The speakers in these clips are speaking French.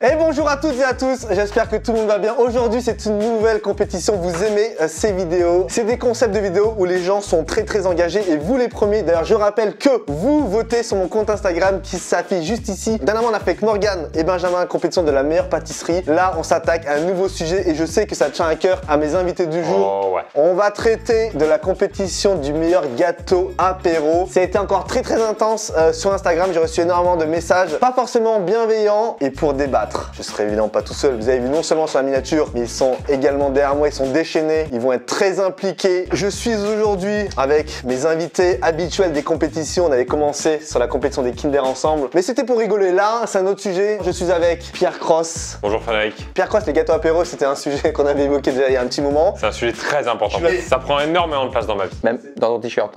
Et bonjour à toutes et à tous, j'espère que tout le monde va bien. Aujourd'hui c'est une nouvelle compétition, vous aimez ces vidéos. C'est des concepts de vidéos où les gens sont très engagés et vous les premiers. D'ailleurs je rappelle que vous votez sur mon compte Instagram qui s'affiche juste ici. Dernièrement on a fait avec Morgane et Benjamin compétition de la meilleure pâtisserie. Là on s'attaque à un nouveau sujet et je sais que ça tient à cœur à mes invités du jour. Oh ouais. On va traiter de la compétition du meilleur gâteau apéro. Ça a été encore très intense sur Instagram, j'ai reçu énormément de messages, pas forcément bienveillants et pour débattre. Je serai évidemment pas tout seul, vous avez vu non seulement sur la miniature, mais ils sont également derrière moi, ils sont déchaînés, ils vont être très impliqués. Je suis aujourd'hui avec mes invités habituels des compétitions, on avait commencé sur la compétition des Kinder ensemble, mais c'était pour rigoler. Là, c'est un autre sujet, je suis avec Pierre Cross. Bonjour Frédéric. Pierre Cross, les gâteaux apéro, c'était un sujet qu'on avait évoqué déjà il y a un petit moment. C'est un sujet très important, ça prend énormément de place dans ma vie. Même dans ton t-shirt.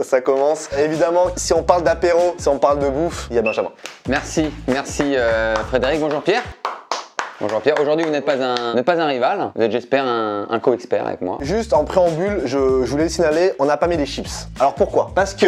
Ça commence. Évidemment, si on parle d'apéro, si on parle de bouffe, il y a Benjamin. Merci Frédéric, bonjour Pierre. Bonjour Pierre, aujourd'hui vous n'êtes pas un rival, vous êtes j'espère un co-expert avec moi. Juste en préambule, je voulais le signaler, on n'a pas mis les chips. Alors pourquoi? Parce que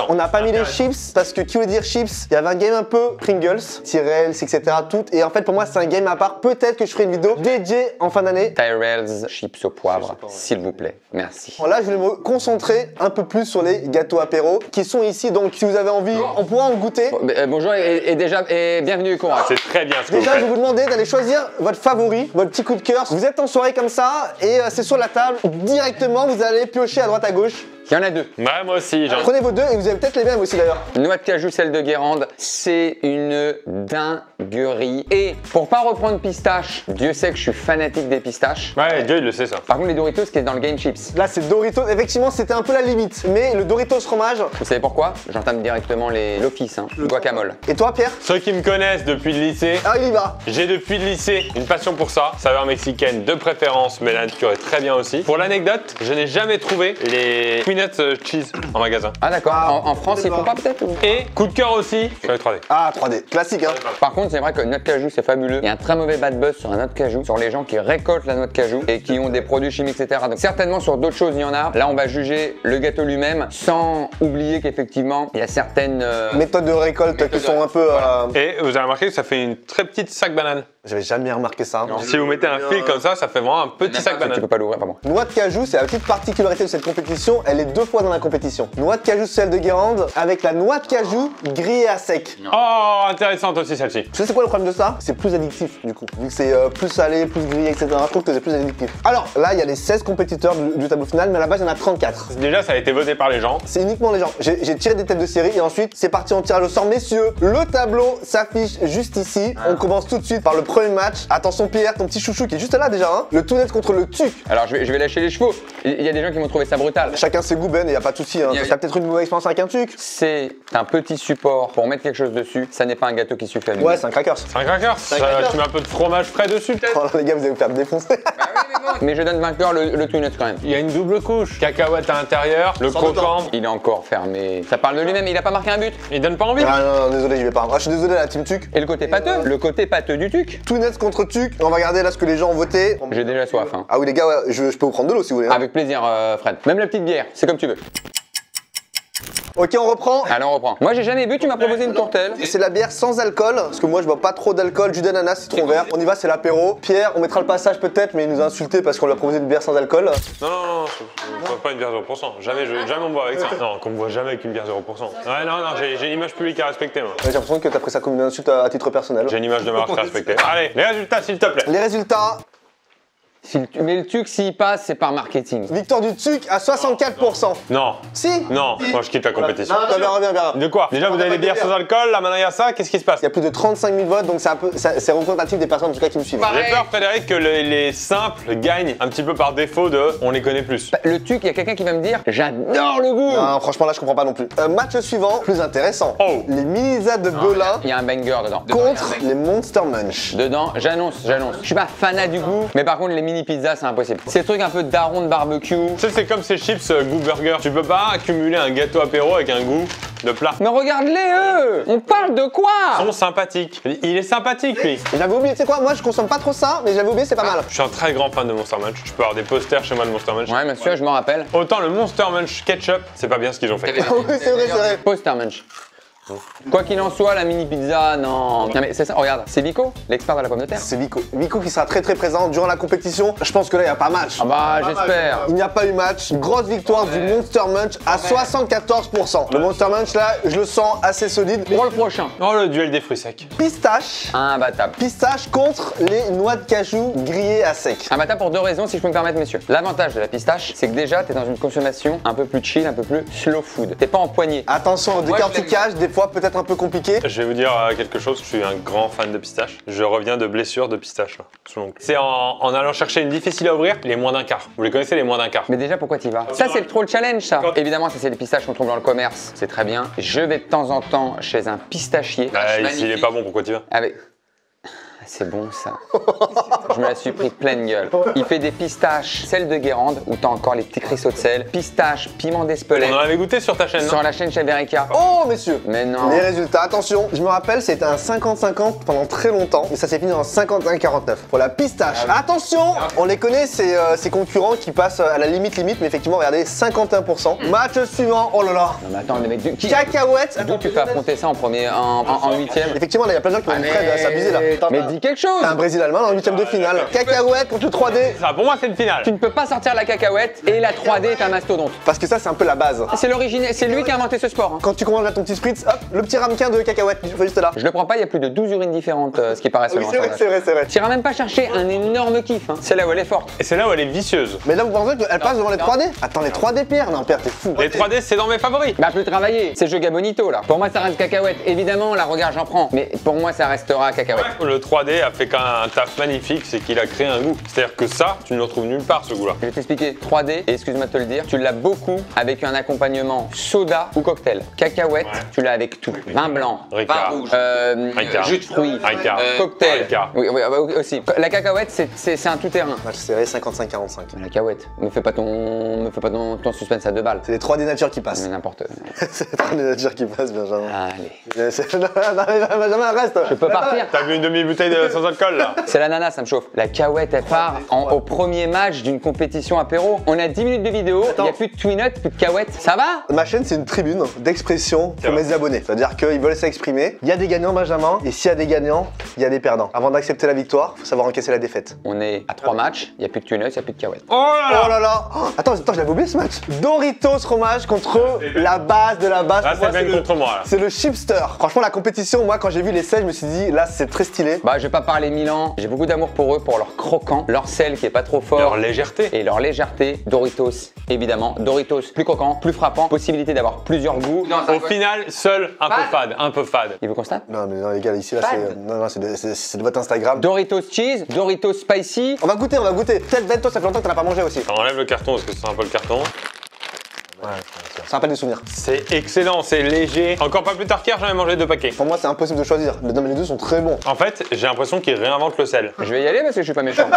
on n'a pas mis les chips, parce que qui veut dire chips? Il y avait un game un peu Pringles, Tyrells, etc. tout. Et en fait pour moi c'est un game à part, peut-être que je ferai une vidéo dédiée en fin d'année. Tyrells, chips au poivre, s'il vous plaît, merci. Bon, là je vais me concentrer un peu plus sur les gâteaux apéro qui sont ici, donc si vous avez envie, on pourra en goûter. Bonjour et bienvenue Courage. C'est très bien ce que Déjà vous je vais faites. vous demander d'aller choisir votre favori, votre petit coup de cœur. Vous êtes en soirée comme ça et c'est sur la table. Directement, vous allez piocher à droite à gauche. Il y en a deux. Ouais, moi aussi, genre. Prenez vos deux et vous avez peut-être les mêmes aussi d'ailleurs. Noix de cajou, celle de Guérande, c'est une dinguerie. Et pour pas reprendre pistache, Dieu sait que je suis fanatique des pistaches. Ouais, Dieu il le sait ça. Par contre les Doritos qui est dans le game chips. Là c'est Doritos, effectivement c'était un peu la limite. Mais le Doritos fromage. Vous savez pourquoi? J'entame directement l'office, le guacamole. Et toi Pierre? Ceux qui me connaissent depuis le lycée, Ah il y va. j'ai depuis le lycée une passion pour ça. Saveur mexicaine de préférence, mais la nature est très bien aussi. Pour l'anecdote, je n'ai jamais trouvé les peanut cheese en magasin. Ah d'accord, en France ils font pas peut-être ou... Et coup de cœur aussi sur les 3D. Ah 3D, classique hein. Par contre, c'est vrai que noix de cajou, c'est fabuleux. Il y a un très mauvais bad buzz sur la noix de cajou, sur les gens qui récoltent la noix de cajou et qui ont des produits chimiques, etc. Donc certainement sur d'autres choses, il y en a. Là, on va juger le gâteau lui-même, sans oublier qu'effectivement, il y a certaines Méthodes de récolte qui sont un peu... Et vous avez remarqué que ça fait une très petite sac banane. J'avais jamais remarqué ça. Si vous mettez un fil comme ça fait vraiment un petit sac Tu banane. peux pas l'ouvrir, pardon. Noix de cajou, c'est la petite particularité de cette compétition, elle est deux fois dans la compétition. Noix de cajou, celle de Guérande, avec la noix de cajou grillée à sec. Oh, intéressante aussi celle-ci. Tu sais c'est quoi le problème de ça? C'est plus addictif du coup. Vu que c'est plus salé, plus grillé, etc. Je trouve que c'est plus addictif. Alors là, il y a les 16 compétiteurs du tableau final, mais à la base, il y en a 34. Déjà, ça a été voté par les gens. C'est uniquement les gens. J'ai tiré des têtes de série et ensuite, c'est parti en tirage au sort. Messieurs, le tableau s'affiche juste ici. On commence tout de suite par le premier match. Attention Pierre, ton petit chouchou qui est juste là déjà, hein. Le tout net contre le tuc. Alors, je vais lâcher les chevaux. Il y a des gens qui vont trouver ça brutal. Chacun ses goûts, Ben, et y a pas de souci. Hein. Ça a peut-être une mauvaise expérience avec un tuc. C'est un petit support pour mettre quelque chose dessus. Ça n'est pas un gâteau qui suffit à lui. Ouais, c'est un crackers. C'est un cracker. Tu mets un peu de fromage frais dessus peut-être. Oh là, les gars, vous allez vous faire défoncer. Mais je donne vainqueur le tout net quand même. Il y a une double couche. Cacahuète à l'intérieur, le Sans croquant. Il est encore fermé. Ça parle de lui-même, il a pas marqué un but. Il donne pas envie. Ah non, désolé, j'y vais pas. Ah, je suis désolé, la team tuc. Et le côté pâteux, le côté pâteux du tuc. Tout net contre tuc. On va regarder là ce que les gens ont voté. J'ai déjà soif. Hein. Ah oui, les gars, ouais, je peux vous prendre de l'eau si vous voulez. Hein. Avec plaisir, Fred. Même la petite bière, c'est comme tu veux. Ok, on reprend. Allez, on reprend. Moi, j'ai jamais bu, tu m'as proposé une tourtelle. C'est la bière sans alcool, parce que moi je bois pas trop d'alcool, jus d'ananas, citron vert. On y va, c'est l'apéro. Pierre, on mettra le passage peut-être, mais il nous a insulté parce qu'on lui a proposé une bière sans alcool. Non, je bois pas une bière 0%. Jamais on boit avec ça. Non, qu'on me voit jamais avec une bière 0%. Ouais, non, j'ai une image publique à respecter, moi. J'ai l'impression que t'as pris ça comme une insulte à titre personnel. J'ai une image de marque à respecter. Allez, les résultats, s'il te plaît. Les résultats, Mais le tuc, s'il passe, c'est par marketing. victoire du tuc à 64%. Non. Si. Non, moi je quitte la compétition. Reviens. De quoi? Déjà, vous avez les bières sans alcool, là maintenant il y a ça, qu'est-ce qui se passe? Il y a plus de 35 000 votes, donc c'est représentatif des personnes en tout cas qui me suivent. J'ai peur, Frédéric, que les simples gagnent un petit peu par défaut de on les connaît plus. Le tuc, il y a quelqu'un qui va me dire j'adore le goût. Non, franchement là je comprends pas non plus. Match suivant, plus intéressant. Oh. Les mini-zas de Belin Il y a un banger dedans. contre les Monster Munch. Dedans, j'annonce. Je suis pas fanat du goût, mais par contre, les mini pizzas, c'est impossible. Ces trucs un peu daron de barbecue. Tu sais, c'est comme ces chips goût burger. Tu peux pas accumuler un gâteau apéro avec un goût de plat. Mais regarde-les, eux. On parle de quoi? Ils sont sympathiques. Il est sympathique, lui. J'avais oublié, tu sais quoi, moi je consomme pas trop ça, mais j'avais oublié, c'est pas mal. Je suis un très grand fan de Monster Munch. Je peux avoir des posters chez moi de Monster Munch. Ouais, monsieur, je m'en rappelle. Autant le Monster Munch ketchup, c'est pas bien ce qu'ils ont fait. Oui, c'est vrai. Poster Munch. Quoi qu'il en soit, la mini pizza, non. Non mais c'est ça, regarde, c'est Vico, l'expert de la pomme de terre. C'est Vico. Vico qui sera très présent durant la compétition. Je pense que là, il n'y a pas match. Ah bah j'espère. Il n'y a pas eu match. Grosse victoire du Monster Munch à 74%. Le Monster Munch là, je le sens assez solide. Pour le prochain. Oh, le duel des fruits secs. Pistache. Imbattable. Pistache contre les noix de cajou grillées à sec. Imbattable pour deux raisons, si je peux me permettre, messieurs. L'avantage de la pistache, c'est que déjà, t'es dans une consommation un peu plus chill, un peu plus slow food. T'es pas empoigné. Attention au décortiquage, des fois peut-être un peu compliqué. Je vais vous dire quelque chose, je suis un grand fan de pistache. Je reviens de blessures de pistache. Là, sous l'ongle. C'est en allant chercher une difficile à ouvrir, les moins d'un quart. Vous les connaissez, les moins d'un quart? Mais déjà, pourquoi t'y vas? Ça, c'est le troll challenge, ça. Évidemment, ça, c'est les pistaches qu'on trouve dans le commerce. C'est très bien. Je vais de temps en temps chez un pistachier. S'il est pas bon, pourquoi tu vas? Avec... C'est bon ça. Je me la suis pris pleine gueule. Il fait des pistaches, sel de Guérande, où t'as encore les petits cristaux de sel. Pistache, piment d'Espelette. On en avait goûté sur ta chaîne, non? Sur la chaîne Chef Erika. Oh messieurs. Mais non. Les résultats, attention, je me rappelle c'était un 50-50 pendant très longtemps, mais ça s'est fini en 51-49 pour la pistache. Attention, on les connaît ces concurrents qui passent à la limite, mais effectivement regardez 51%. Match suivant, oh là là. Non mais attends, les mecs qui... Cacahuètes. D'où tu fais affronter ça en premier, en huitième? Effectivement là il y a plein de gens qui ont dit Fred s'abuser là. Mais dis quelque chose. Un Brésil-Allemand en huitième de finale. Cacahuètes contre le 3D. Ça, pour moi, c'est une finale. Tu ne peux pas sortir la cacahuète et la 3D est un mastodonte. Parce que ça c'est un peu la base. C'est l'origine, c'est lui qui a inventé ce sport. Hein. Quand tu commandes là ton petit spritz, hop, le petit ramequin de cacahuètes, juste là. Je le prends pas, il y a plus de 12 urines différentes, ce qui paraît Oui, selon c'est vrai. Tu iras même pas chercher un énorme kiff. Hein. C'est là où elle est forte. Et c'est là où elle est vicieuse. Mais là vous pensez qu'elle passe devant les 3D? Attends, les 3D Pierre? Non Pierre, t'es fou. Les 3D, c'est dans mes favoris. Bah plus travailler, c'est jeu Gabonito là. Pour moi ça reste cacahuète. Évidemment la regarde j'en prends, mais pour moi ça restera cacahuète. Le 3D a fait quand même un taf magnifique, c'est qu'il a créé un goût. C'est-à-dire que ça, tu ne le retrouves nulle part, ce goût-là. Je vais t'expliquer 3D et excuse-moi de te le dire, tu l'as beaucoup avec un accompagnement soda ou cocktail. Cacahuète, tu l'as avec tout. Vin blanc, Ricard. vin rouge, Ricard. jus de fruits, Ricard. cocktail. Ricard. Oui, aussi. La cacahuète c'est un tout-terrain. Match serré 55-45. La cacahuète, me fais pas ton suspense à 2 balles. C'est les 3D nature qui passent. Mais n'importe. C'est les 3D nature qui passent, Benjamin. Allez. Benjamin, reste. Je peux partir. T'as bu une demi-bouteille sans alcool, là? C'est l'ananas, ça me chauffe. La cacahuète, elle part au premier match d'une compétition apéro. On a 10 minutes de vidéo, il n'y a plus de twinot, plus de cacahuètes. Ça va? Ma chaîne, c'est une tribune d'expression pour mes abonnés. C'est-à-dire qu'ils veulent s'exprimer. Il y a des gagnants, Benjamin, et s'il y a des gagnants, il y a des perdants. Avant d'accepter la victoire, il faut savoir encaisser la défaite. On est à 3 matchs, il n'y a plus de twinot, il n'y a plus de cacahuètes. Oh là là! Oh là là. Attends, je l'avais oublié ce match. Doritos fromage contre la base de la base. Là, Pour moi, c'est bien contre moi, là. C'est le chipster. Franchement, la compétition, moi, quand j'ai vu les selles, je me suis dit, là, c'est très stylé. Bah, je vais pas parler Milan, j'ai beaucoup d'amour pour eux, pour leur croquant, leur sel qui est pas trop fort. Leur légèreté. Et leur légèreté. Doritos, évidemment. Doritos, plus croquant, plus frappant, possibilité d'avoir plusieurs goûts. Au final, seul, un peu fade. Il vous constate? Non, mais non, les gars, ici, là, c'est. Non, c'est de votre Instagram. Doritos cheese, Doritos spicy. On va goûter. Peut-être Vento, ça fait longtemps que t'en as pas mangé aussi. On enlève le carton parce que c'est un peu le carton. Ça rappelle des souvenirs. C'est excellent, c'est léger. Encore pas plus tard qu'hier, j'en ai mangé 2 paquets. Pour moi, c'est impossible de choisir. Non, mais les deux sont très bons. En fait, j'ai l'impression qu'ils réinventent le sel. Je vais y aller parce que je suis pas méchant.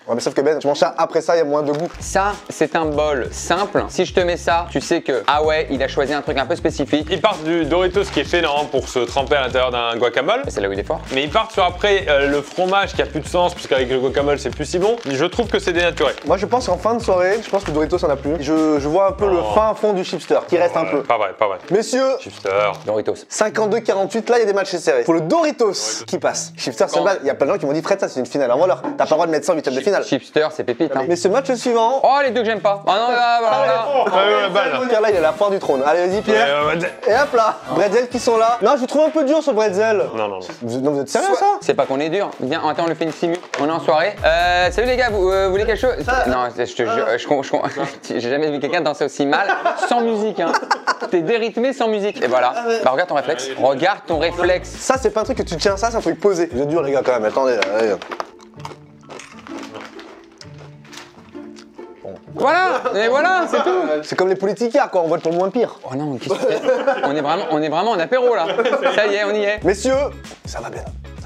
Ouais, mais sauf que Ben, tu manges ça, après ça, il y a moins de goût. Ça, c'est un bol simple. Si je te mets ça, tu sais que, ah ouais, il a choisi un truc un peu spécifique. Ils partent du Doritos qui est fait normalement pour se tremper à l'intérieur d'un guacamole. C'est là où il est fort. Mais ils partent sur après le fromage qui a plus de sens, puisqu'avec le guacamole c'est plus si bon. Je trouve que c'est dénaturé. Moi, je pense qu'en fin de soirée, je pense que Doritos en a plus. Je vois un peu le fin fond du chipster qui reste un peu. Pas vrai. Messieurs, Chipster. Doritos. 52-48, là, il y a des matchs serrés. Pour le Doritos qui passe. Chipster, c'est base. Il y a plein de gens qui m'ont dit, Fred, ça, c'est une finale. Envoie-leur. T'as pas le droit de mettre ça en huitième de finale. Chipster, c'est pépite. Hein. Mais ce match suivant. Oh, les deux que j'aime pas. Ah non, voilà. La balle. Pierre, là, il est à la foire du trône. Allez, vas-y, Pierre. Et hop là, Bretzel qui sont là. Non, je trouve un peu dur sur Bretzel. Non. Vous êtes sérieux, ça? C'est pas qu'on est dur. Viens, attends, on le fait une simu. On est en soirée. Salut les gars, vous voulez quelque chose? Non, je te jure, j'ai jamais vu quelqu'un danser aussi mal sans musique. Hein. T'es dérythmé sans musique. Et voilà. Bah, regarde ton réflexe. Regarde ton réflexe. Ça, c'est pas un truc que tu tiens, ça, c'est un truc posé. Vous êtes dur, les gars, quand même. Attendez, allez. Voilà, et voilà, c'est tout. C'est comme les politiciens, quoi. On vote pour le moins pire. Oh non, qu'est-ce que c'est? On est vraiment en apéro là. Ça y est, on y est. Messieurs, ça va bien.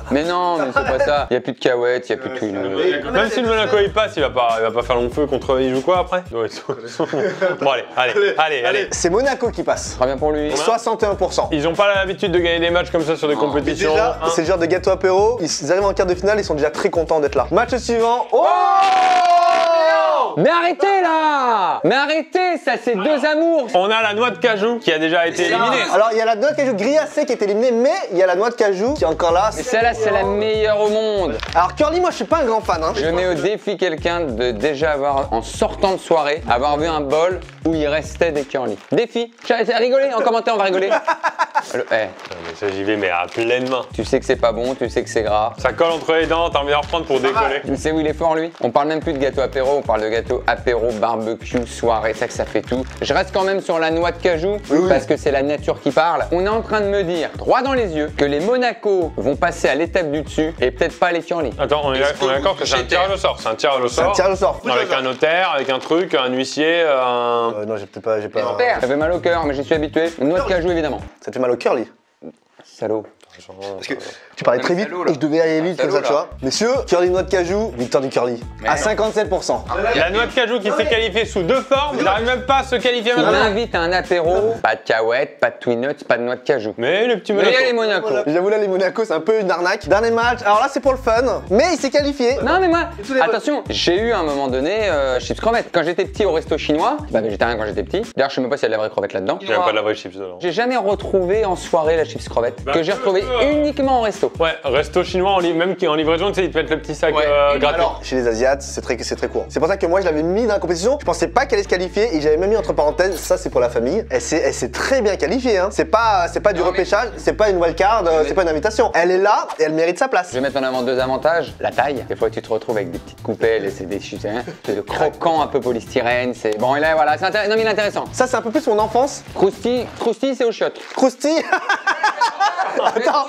Mais non, mais c'est pas ça. Il y a plus de cacahuètes, il y a plus de tout. Même si le Monaco il passe, il va pas faire long feu contre. Il joue quoi après? Bon, allez. C'est Monaco qui passe. Très bien pour lui. 61%. Ils ont pas l'habitude de gagner des matchs comme ça sur des compétitions. Déjà, c'est le genre de gâteau apéro. Ils arrivent en quart de finale, ils sont déjà très contents d'être là. Match suivant. Oh! Mais arrêtez là! Mais arrêtez, ça c'est deux amours! On a la noix de cajou qui a déjà été éliminée. Alors il y a la noix de cajou grillacée qui est éliminée, mais il y a la noix de cajou qui est encore là. Mais celle-là, c'est la meilleure au monde! Alors Curly, moi je suis pas un grand fan. Hein. Je mets au défi quelqu'un de déjà avoir, en sortant de soirée, avoir vu un bol où il restait des curly. Défi! Rigolez, en commentaire, on va rigoler. Mais ça, j'y vais, mais à pleine main. Tu sais que c'est pas bon, tu sais que c'est gras. Ça colle entre les dents, t'as envie d'en reprendre pour décoller. Tu sais où il est fort lui? On parle même plus de gâteau apéro, on parle de gâteau apéro, barbecue, soirée, ça fait tout. Je reste quand même sur la noix de cajou parce que c'est la nature qui parle. On est en train de me dire, droit dans les yeux, que les Monaco vont passer à l'étape du dessus et peut-être pas les curly. Attends, on est d'accord que c'est un tirage au sort. C'est un tirage au C'est un sort. tirage au sort. Avec un notaire, avec un truc, un huissier, un. Non, j'ai pas. J'espère. Ça fait mal au cœur, mais j'y suis habitué. Une noix de cajou évidemment. Ça te fait mal au Curly. Salaud. Parce que tu parlais très vite et je devais aller vite comme ça, tu vois. Messieurs, Curly noix de cajou, victoire du Curly. À 57%. La noix de cajou qui s'est qualifiée sous deux formes, n'arrive même pas à se qualifier Il maintenant. m'invite à un apéro, pas de cahuètes, pas de twin nuts, pas de noix de cajou. Mais le petit Mais il y a les Monaco. Monaco. J'avoue là les Monaco c'est un peu une arnaque. Dernier match, alors là c'est pour le fun, mais il s'est qualifié. Non mais moi, attention, j'ai eu à un moment donné chips crevettes. Quand j'étais petit au resto chinois, bah végétarien quand j'étais petit. D'ailleurs je sais même pas s'il y a de la vraie crevette là-dedans. Il n'y a pas de la vraie chips dedans. J'ai jamais retrouvé en soirée la chips crevette, que j'ai retrouvé uniquement en resto. Ouais, resto chinois, même qui en livraison, tu sais, ils te mettent le petit sac gratuit. Alors, chez les Asiates, c'est très court. C'est pour ça que moi je l'avais mis dans la compétition. Je pensais pas qu'elle allait se qualifier et j'avais même mis entre parenthèses, ça c'est pour la famille. Elle s'est très bien qualifiée. Hein. C'est pas du repêchage, c'est pas une wildcard, c'est pas une invitation. Elle est là et elle mérite sa place. Je vais mettre en avant deux avantages. La taille. Des fois tu te retrouves avec des petites coupelles et c'est des c'est de croquant un peu polystyrène. C'est bon et là voilà, c'est non mais il est intéressant. Ça c'est un peu plus mon enfance. Krusty c'est au shot. Krusty. Attends.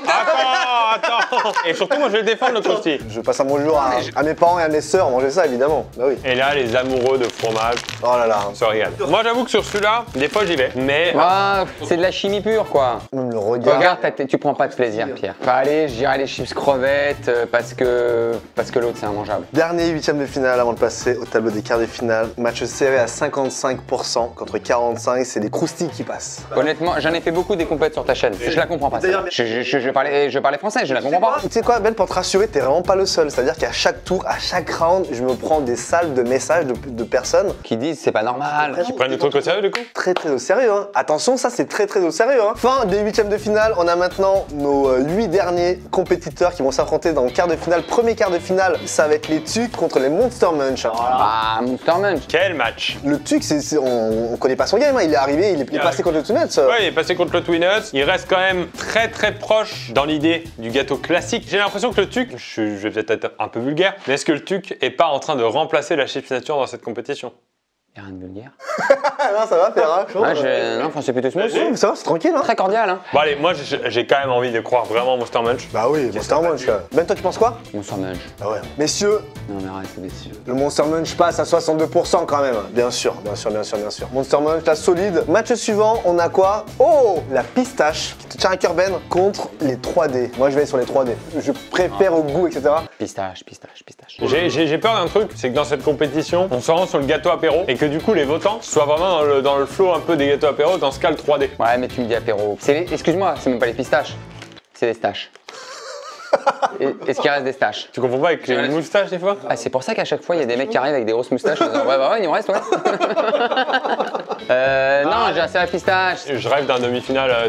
Et surtout, moi je vais le défendre le croustille. Je passe un bonjour à mes parents et à mes sœurs manger ça évidemment. Bah oui. Et là, les amoureux de fromage Oh là là. se régalent. Moi j'avoue que sur celui-là, des fois j'y vais. Mais Ah, c'est de la chimie pure quoi. Même le regard. Regarde, tu prends pas de plaisir, Pierre. Bah allez, je dirais les chips crevettes parce que l'autre c'est immangeable. Dernier huitième de finale avant de passer au tableau des quarts de finale. Match serré à 55% contre 45%. C'est les croustilles qui passent. Honnêtement, j'en ai fait beaucoup des compètes sur ta chaîne. Je la comprends pas. Ça. Je parlais français, je la comprends pas. Tu sais quoi, Ben, pour te rassurer, t'es vraiment pas le seul. C'est-à-dire qu'à chaque tour, à chaque round, je me prends des salves de messages de personnes Qui disent c'est pas normal. ils prennent le truc au sérieux du coup. très au sérieux. Hein. Attention, ça c'est très au sérieux. Hein. Fin des huitièmes de finale, on a maintenant nos 8 derniers compétiteurs qui vont s'affronter dans le quart de finale. Premier quart de finale, ça va être les Tucs contre les Monster Munch. Ah, Monster Munch. Quel match! Le Tuc, on connaît pas son game. Hein. Il est arrivé, il est passé contre le Tunuts. Ouais, il est passé contre le Twinuts. Il reste quand même très proche dans l'idée du gâteau classique. J'ai l'impression que le TUC, je vais peut-être être un peu vulgaire, mais est-ce que le TUC est pas en train de remplacer la chips nature dans cette compétition? Y'a rien de vulgaire. Non, ça va, Ferra. Non, enfin c'est plutôt smooth. Ouais, mais ça va, c'est tranquille. Hein. Très cordial, hein. Bon allez, moi j'ai quand même envie de croire vraiment en Monster Munch. Bah oui, Monster Munch. Ben, toi, tu penses quoi? Monster Munch. Ah ouais. Messieurs, Non mais arrête, c'est déçu. le Monster Munch passe à 62% quand même. Bien sûr. Monster Munch, la solide. Match suivant, on a quoi? Oh, la pistache qui te tient à cœur, Ben, contre les 3D. Moi, je vais aller sur les 3D. Je préfère au goût, etc. Pistache. J'ai peur d'un truc, c'est que dans cette compétition, on se rend sur le gâteau apéro et que du coup les votants soient vraiment dans le flow un peu des gâteaux apéro, dans ce cas le 3D. Ouais, mais tu me dis apéro. Excuse-moi, c'est même pas les pistaches. C'est les staches. Est-ce qu'il reste des staches? Tu confonds pas avec les moustaches des fois? Ah, c'est pour ça qu'à chaque fois, il y a des mecs qui arrivent avec des grosses moustaches en disant ouais, il en reste, ouais. Non, j'ai assez la pistache. Je rêve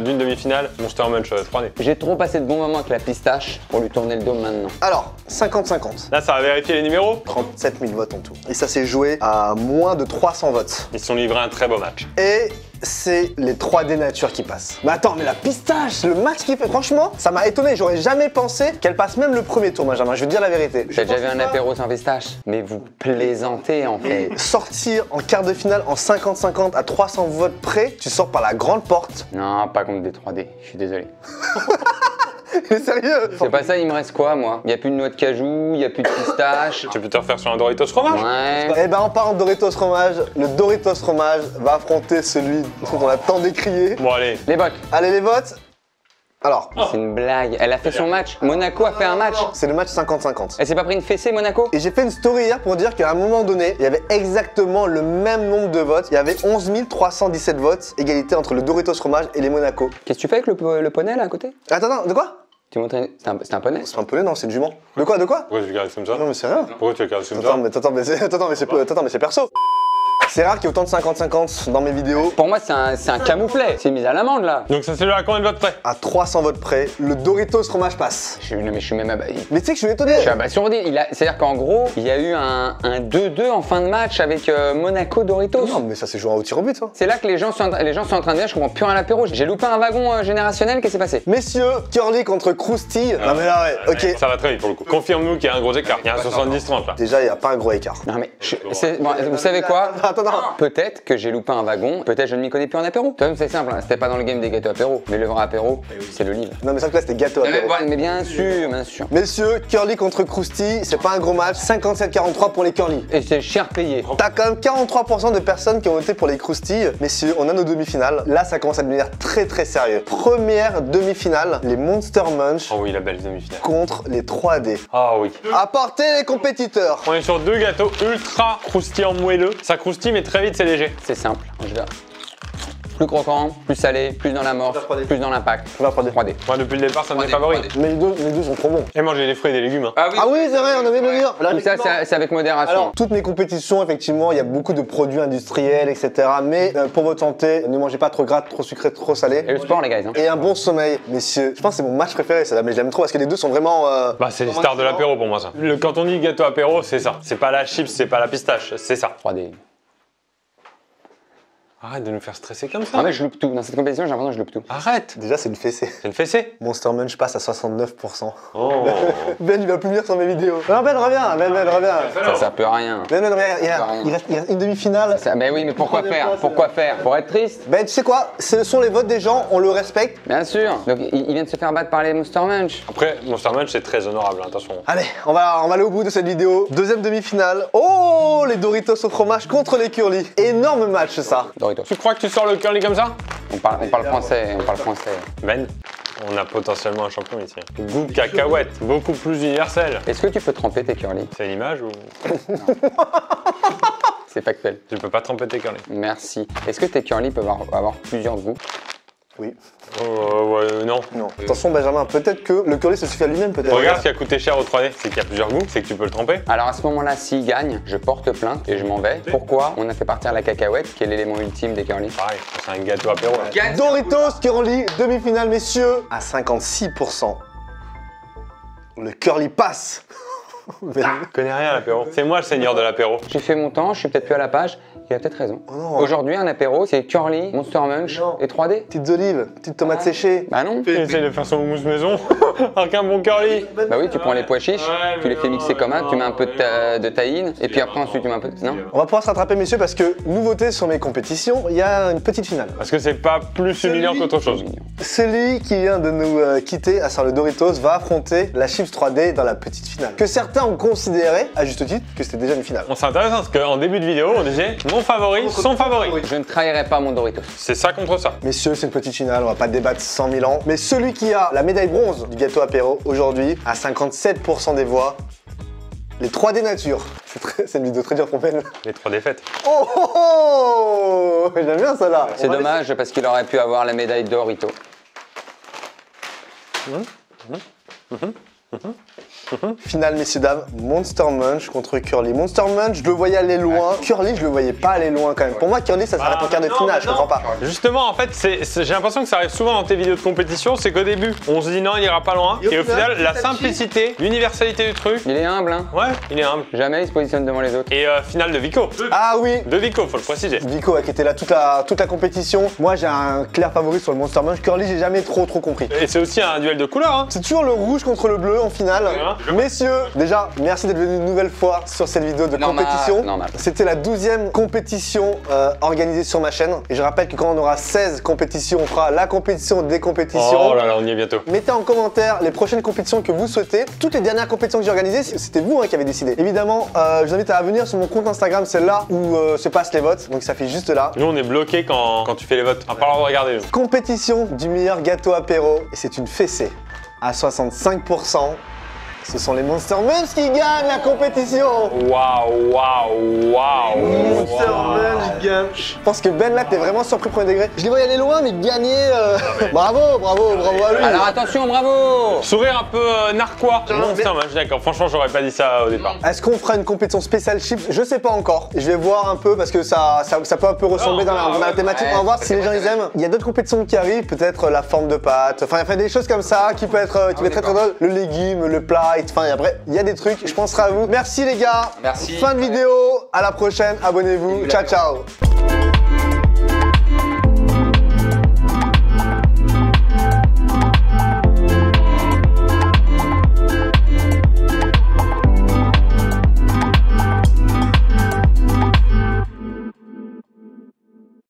d'une demi-finale Monster Munch 3D. J'ai trop passé de bons moments avec la pistache pour lui tourner le dos maintenant. Alors, 50-50. Là ça va vérifier les numéros. 37 000 votes en tout. Et ça s'est joué à moins de 300 votes. Ils se sont livrés un très beau match. Et c'est les 3D nature qui passent. Mais attends, mais la pistache, le match qui fait, franchement, ça m'a étonné. J'aurais jamais pensé qu'elle passe même le premier tour, Benjamin. Je veux dire la vérité. J'ai déjà vu un apéro sans pistache. Mais vous plaisantez en fait. Sortir en quart de finale en 50-50 à 300 votes près, tu sors par la grande porte. Non, pas contre des 3D, je suis désolé. Mais sérieux? C'est pas ça, il me reste quoi moi? Il y a plus de noix de cajou, il y a plus de pistache. Tu peux te refaire sur un Doritos fromage? Ouais. Eh ben en parlant de Doritos fromage, le Doritos fromage va affronter celui dont on a tant décrié. Bon allez. Les bocs. Allez les votes. Alors, C'est une blague. Elle a fait son match. Monaco a fait un match. c'est le match 50-50. Elle s'est pas pris une fessée, Monaco? Et j'ai fait une story hier pour dire qu'à un moment donné, il y avait exactement le même nombre de votes. Il y avait 11 317 votes, égalité entre le Doritos fromage et les Monaco. Qu'est-ce que tu fais avec le poney là à côté? Attends, de quoi? Tu montres c'est un poney? C'est pas un poney, non, c'est une jument. De quoi? Pourquoi tu regardes comme ça? Non, mais c'est rien. Pourquoi tu regardes comme ça? Attends, mais c'est perso. C'est rare qu'il y ait autant de 50-50 dans mes vidéos. Pour moi, c'est un camouflet. C'est mise à l'amende là. Donc ça c'est le à combien de votes près? À 300 votes près, le Doritos fromage passe. Je suis même abasourdi. Mais tu sais que je suis étonné. Je suis abasourdi. C'est-à-dire qu'en gros, il y a eu un 2-2 en fin de match avec Monaco Doritos. Non, mais ça s'est joué au tir au but, ça. C'est là que les gens sont en train de dire, je comprends plus rien à l'apéro. J'ai loupé un wagon générationnel, qu'est-ce qui s'est passé? Messieurs, Curly contre Krusty. Non, mais là, ouais, ok. Ça va très vite pour le coup. Confirme-nous qu'il y a un gros écart. Il y a un 70-30 là. Déjà, il n'y a pas un gros écart. Non mais, bon, vous savez quoi? Attends. Peut-être que j'ai loupé un wagon, peut-être je ne m'y connais plus en apéro. Toi, c'est simple, hein, c'était pas dans le game des gâteaux apéro, mais le vrai apéro, c'est le livre. Non, mais ça, là, c'était gâteau apéro. Mais bien sûr, bien sûr. Messieurs, Curly contre Krusty, c'est pas un gros match. 57-43 pour les Curly. Et c'est cher payé. T'as quand même 43% de personnes qui ont voté pour les Krusty. Messieurs, on a nos demi-finales. Là, ça commence à devenir très sérieux. Première demi-finale, les Monster Munch Oh oui, la belle demi-finale. contre les 3D. Ah oui. Apportez les compétiteurs. On est sur deux gâteaux ultra croustillants moelleux. Ça croustille mais très vite c'est léger. C'est simple, je vais. Plus croquant, plus salé, plus dans la morphe, plus dans l'impact. 3D. Moi depuis le départ c'est un de mes favoris. Mais les deux sont trop bons. Et manger des fruits et des légumes. Hein. Ah Ah oui, c'est vrai, on avait le dire. Tout ça, c'est avec modération. Alors, toutes mes compétitions, effectivement, il y a beaucoup de produits industriels, etc. Mais pour votre santé, ne mangez pas trop gras, trop sucré, trop salé. Et le sport, les gars. Hein. Et un bon sommeil, messieurs. Je pense que c'est mon match préféré, celle-là, mais je l'aime trop parce que les deux sont vraiment. Bah c'est les stars de l'apéro pour moi ça. Quand on dit gâteau apéro, c'est ça. C'est pas la chips, c'est pas la pistache, c'est ça. 3D. Arrête de nous faire stresser comme ça. Ah mais je loupe tout. Dans cette compétition, j'ai l'impression que je loupe tout. Arrête. Déjà, c'est une fessée. C'est une fessée. Monster Munch passe à 69%. Oh. Ben, il va plus venir sur mes vidéos. Non, Ben, reviens. Ça peut rien. Ben, reviens. Il reste une demi-finale. Mais oui, mais pourquoi faire? Pourquoi faire? Pour être triste? Ben, tu sais quoi? Ce sont les votes des gens, on le respecte. Bien sûr. Donc, il vient de se faire battre par les Monster Munch. Après, Monster Munch c'est très honorable, hein, attention. Allez, on va aller au bout de cette vidéo. Deuxième demi-finale. Oh, les Doritos au fromage contre les Curly. Énorme match, ça. Doritos. Tu crois que tu sors le curly comme ça? On parle français, Ben, on a potentiellement un champion ici. Goût cacahuète, beaucoup plus universel. Est-ce que tu peux tremper tes curly? C'est une image ou? C'est factuel. Tu peux pas tremper tes curly. Merci. Est-ce que tes curly peuvent avoir plusieurs goûts? Oui. Non. Non. Attention, Benjamin, peut-être que le curly se suffit à lui-même, peut-être. Regarde ce qui a coûté cher au 3D, c'est qu'il y a plusieurs goûts, c'est que tu peux le tremper. Alors à ce moment-là, s'il gagne, je porte plainte et je m'en vais. Pourquoi on a fait partir la cacahuète, qui est l'élément ultime des curly? Pareil, c'est un gâteau apéro. Là. Doritos Curly, demi-finale, messieurs, à 56%. Le curly passe. Je connais rien à l'apéro. C'est moi le seigneur de l'apéro. J'ai fait mon temps, je suis peut-être plus à la page. Il a peut-être raison. Oh non. Aujourd'hui, un apéro, c'est curly, Monster Munch Non. et 3D. Petites olives, petites tomates séchées. Bah non. Essaye de faire son houmous maison avec un bon curly. Bah oui, tu prends les pois chiches, Ouais, tu les mais fais mixer comme un, non, tu mets un peu de tahine, et puis après ensuite tu mets un peu de... Non. On va pouvoir se rattraper, messieurs, parce que nouveauté sur mes compétitions, il y a une petite finale. Parce que c'est pas plus humiliant qu'autre chose. Celui qui vient de nous quitter, à savoir le Doritos, va affronter la Chips 3D dans la petite finale. Que certains ont considéré, à juste titre, que c'était déjà une finale. Bon, c'est intéressant parce qu'en début de vidéo, on disait mon favori, son favori. Je ne trahirai pas mon Doritos. C'est ça contre ça. Messieurs, c'est une petite finale, on va pas débattre 100 000 ans. Mais celui qui a la médaille bronze du gâteau apéro aujourd'hui, à 57% des voix, les 3D nature. C'est une vidéo très dure pour Ben. Les 3 défaites. Oh oh oh, j'aime bien ça là. C'est dommage parce qu'il aurait pu avoir la médaille Dorito. Finale, messieurs, dames, Monster Munch contre Curly. Monster Munch, je le voyais aller loin. Curly, je le voyais pas aller loin quand même. Pour moi, Curly, ça s'arrête en quart de finale, je comprends pas. Justement, en fait, j'ai l'impression que ça arrive souvent dans tes vidéos de compétition, c'est qu'au début, on se dit non, il ira pas loin. Et au final, la simplicité, l'universalité du truc. Il est humble, hein. Ouais, il est humble. Jamais il se positionne devant les autres. Et finale de Vico. Ah oui, De Vico, faut le préciser. Vico qui était là toute la compétition. Moi, j'ai un clair favori sur le Monster Munch. Curly, j'ai jamais trop compris. Et c'est aussi un duel de couleurs, hein. C'est toujours le rouge contre le bleu en finale. Messieurs, déjà, merci d'être venus une nouvelle fois sur cette vidéo de compétition. Normal. C'était la 12e compétition organisée sur ma chaîne. Et je rappelle que quand on aura 16 compétitions, on fera la compétition des compétitions. Oh là là, on y est bientôt. Mettez en commentaire les prochaines compétitions que vous souhaitez. Toutes les dernières compétitions que j'ai organisées, c'était vous qui avez décidé. Évidemment, je vous invite à venir sur mon compte Instagram, c'est là où se passent les votes. Donc ça fait juste là. Nous, on est bloqué quand tu fais les votes. On n'a pas le droit de regarder. Compétition du meilleur gâteau apéro. Et c'est une fessée à 65%. Ce sont les Monster Munch qui gagnent la compétition. Waouh, waouh, waouh. Monster Munch gagne. Je pense que Ben là, t'es vraiment surpris premier degré. Je les voyais aller loin, mais gagner. Bravo à lui. Alors attention, bravo. Sourire un peu narquois. Monster Munch, d'accord. Franchement, j'aurais pas dit ça au départ. Est-ce qu'on fera une compétition spéciale chips? Je sais pas encore. Je vais voir un peu parce que ça peut un peu ressembler dans la thématique. On va voir si les gens ils aiment. Il y a d'autres compétitions qui arrivent, peut-être la forme de pâte. Enfin, il y a des choses comme ça qui peut être très drôle. Le légume, le plat. Enfin, après, il y a des trucs. Je penserai à vous. Merci les gars. Merci. Fin de vidéo. À la prochaine. Abonnez-vous. Ciao ciao.